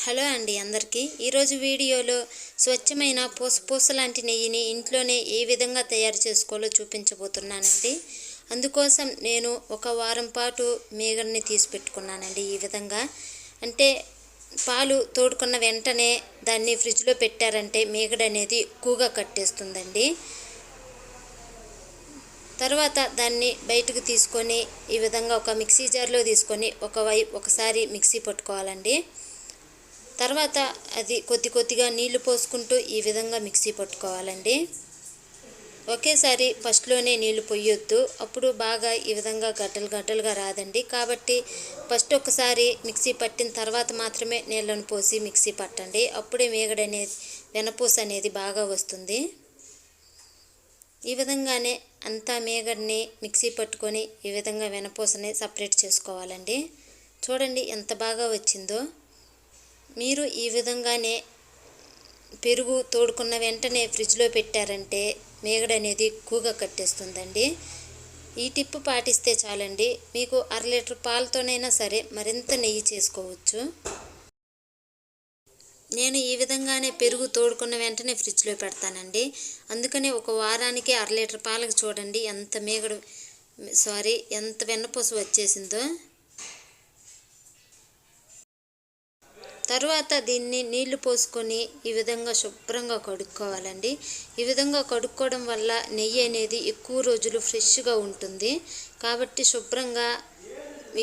Hello అండి అందరికీ ఈరోజు వీడియోలో స్వచ్ఛమైన పూస లాంటి నెయ్యిని ఇంట్లోనే ఏ విధంగా తయారు చేసుకోవాలో చూపించబోతున్నానండి. అందుకోసం నేను ఒక వారం పాటు మీగడని తీసి పెట్టుకున్నానండి. ఈ విధంగా అంటే పాలు తోడుకున్న వెంటనే దాన్ని ఫ్రిడ్జ్లో పెట్టారంటే మీగడ అనేది ఎక్కువగా కట్టేస్తుందండి. తర్వాత దాన్ని బయటకు తీసుకొని ఈ విధంగా ఒక మిక్సీ జార్లో తీసుకొని ఒకసారి మిక్సీ పట్టుకోవాలండి. తర్వాత అది కొద్దిగా నీళ్లు పోసుకుంటూ ఈ విధంగా మిక్సీ పట్టుకోవాలండి. ఒకేసారి ఫస్ట్లోనే నీళ్లు పొయ్యొద్దు, అప్పుడు బాగా ఈ విధంగా గడ్డలుగా రాదండి. కాబట్టి ఫస్ట్ ఒకసారి మిక్సీ పట్టిన తర్వాత మాత్రమే నీళ్ళను పోసి మిక్సీ పట్టండి. అప్పుడే మీగడ అనేది వెనపూస అనేది బాగా వస్తుంది. ఈ విధంగానే అంతా మీగడని మిక్సీ పట్టుకొని ఈ విధంగా వెనపూసని సపరేట్ చేసుకోవాలండి. చూడండి ఎంత బాగా వచ్చిందో. మీరు ఈ విధంగానే పెరుగు తోడుకున్న వెంటనే ఫ్రిడ్జ్లో పెట్టారంటే మీగడ అనేది ఎక్కువగా కట్టేస్తుందండి. ఈ టిప్పు పాటిస్తే చాలండి, మీకు 1/2 లీటర్ పాలతోనైనా సరే మరింత నెయ్యి చేసుకోవచ్చు. నేను ఈ విధంగానే పెరుగు తోడుకున్న వెంటనే ఫ్రిడ్జ్లో పెడతానండి. అందుకనే ఒక వారానికి 1/2 లీటర్ పాలకు చూడండి ఎంత వెన్నపూస వచ్చేసిందో. తర్వాత దీన్ని నీళ్లు పోసుకొని ఈ విధంగా శుభ్రంగా కడుక్కోవాలండి. ఈ విధంగా కడుక్కోవడం వల్ల నెయ్యి అనేది ఎక్కువ రోజులు ఫ్రెష్గా ఉంటుంది. కాబట్టి శుభ్రంగా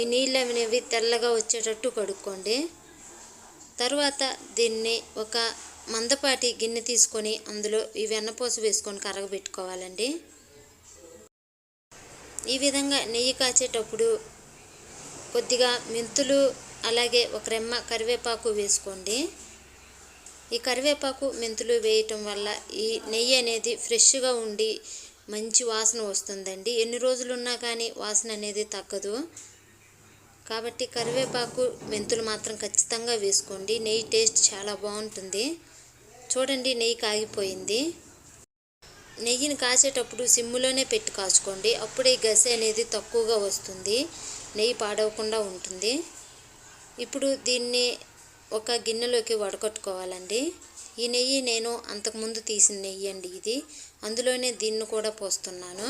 ఈ నీళ్ళు అనేవి తెల్లగా వచ్చేటట్టు కడుక్కోండి. తర్వాత దీన్ని ఒక మందపాటి గిన్నె తీసుకొని అందులో ఈ వెన్నపూస వేసుకొని కరగబెట్టుకోవాలండి. ఈ విధంగా నెయ్యి కాచేటప్పుడు కొద్దిగా మెంతులు అలాగే ఒక రెమ్మ కరివేపాకు వేసుకోండి. ఈ కరివేపాకు మెంతులు వేయటం వల్ల ఈ నెయ్యి అనేది ఫ్రెష్గా ఉండి మంచి వాసన వస్తుందండి. ఎన్ని రోజులు ఉన్నా కానీ వాసన అనేది తగ్గదు. కాబట్టి కరివేపాకు మెంతులు మాత్రం ఖచ్చితంగా వేసుకోండి. నెయ్యి టేస్ట్ చాలా బాగుంటుంది. చూడండి నెయ్యి కాగిపోయింది. నెయ్యిని కాచేటప్పుడు సిమ్ములోనే పెట్టి కాచుకోండి. అప్పుడే గసి అనేది తక్కువగా వస్తుంది, నెయ్యి పాడవకుండా ఉంటుంది. ఇప్పుడు దీన్ని ఒక గిన్నెలోకి వడకట్టుకోవాలండి. ఈ నెయ్యి నేను అంతకుముందు తీసిన నెయ్యి అండి ఇది. అందులోనే దీన్ని కూడా పోస్తున్నాను.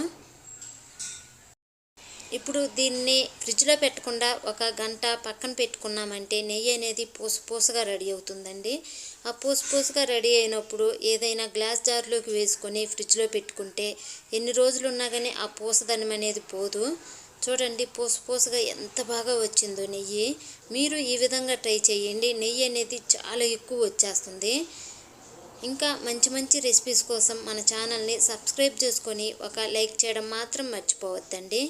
ఇప్పుడు దీన్ని ఫ్రిడ్జ్లో పెట్టకుండా 1 గంట పక్కన పెట్టుకున్నామంటే నెయ్యి అనేది పూసగా రెడీ అవుతుందండి. ఆ పూసగా రెడీ అయినప్పుడు ఏదైనా గ్లాస్ జార్లోకి వేసుకొని ఫ్రిడ్జ్లో పెట్టుకుంటే ఎన్ని రోజులు ఉన్నా కానీ ఆ పూసదనం అనేది పోదు. చూడండి పూసగా ఎంత బాగా వచ్చిందో నెయ్యి. మీరు ఈ విధంగా ట్రై చేయండి. నెయ్యి అనేది చాలా ఎక్కువ వచ్చేస్తుంది. ఇంకా మంచి రెసిపీస్ కోసం మన ఛానల్ని సబ్స్క్రైబ్ చేసుకొని ఒక లైక్ చేయడం మాత్రం మర్చిపోవద్దండి.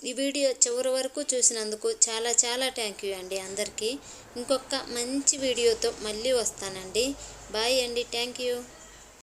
ఈ వీడియో చివరి వరకు చూసినందుకు చాలా థ్యాంక్ యూ అండి అందరికీ. ఇంకొక మంచి వీడియోతో మళ్ళీ వస్తానండి. బాయ్ అండి. Thank you.